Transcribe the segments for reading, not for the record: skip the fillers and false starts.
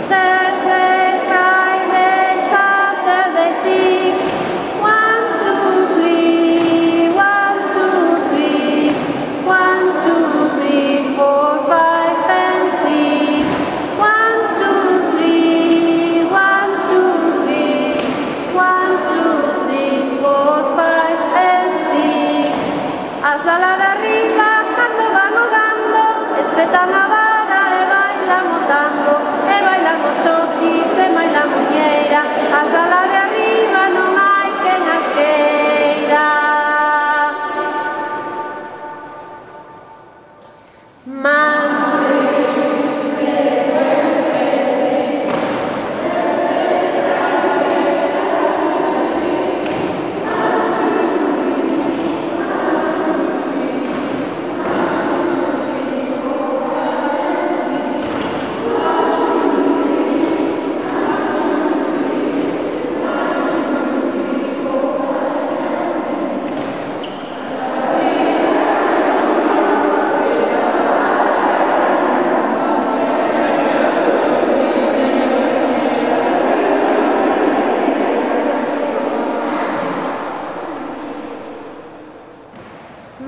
Thursday, Friday, Saturday, 6. 1, 2, 3. 1, 2, 3. 1, 2, 3, 4, 5, and 6. 1, 2, 3. 1, 2, 3. 1, 2, 3, 4, 5, and 6. Hasta la de arriba, cando van jogando, espetan a vara e bailamos tango, e bailamos chotis e bailan muñeira. Hasta la de arriba non hai quen as queira.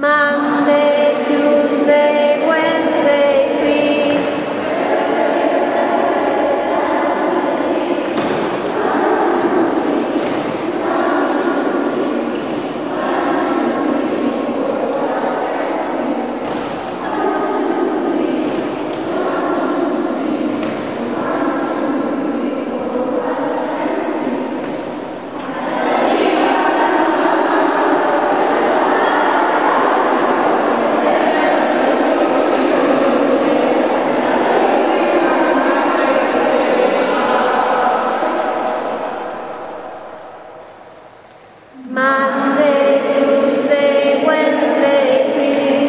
Monday, Tuesday, Wednesday, free. Monday, Tuesday, Wednesday, free.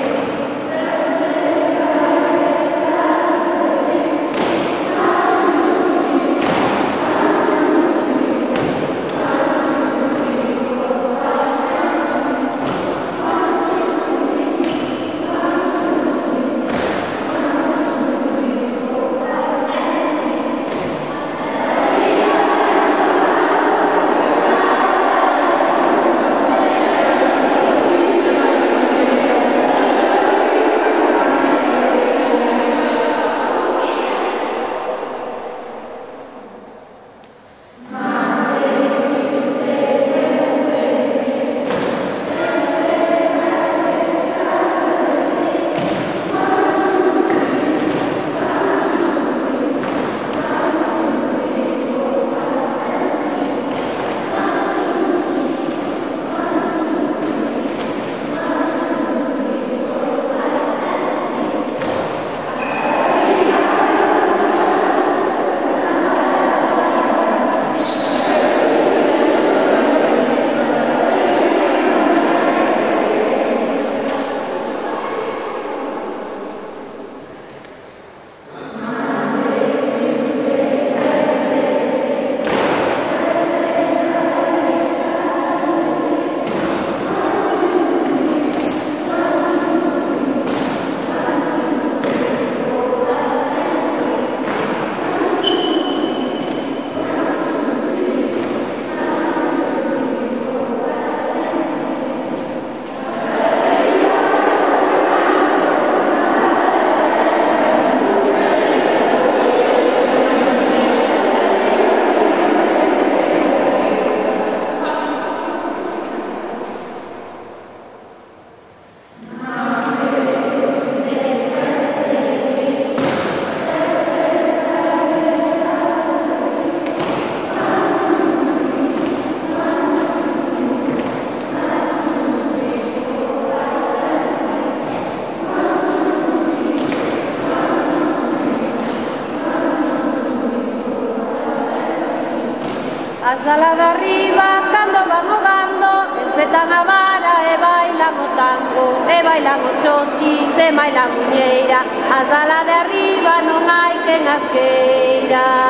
Hasta la de arriba, cando van jogando, espetan a vara e bailan o tango, e bailan o chotis e bailan muñeira. Hasta la de arriba non hai quen as queira.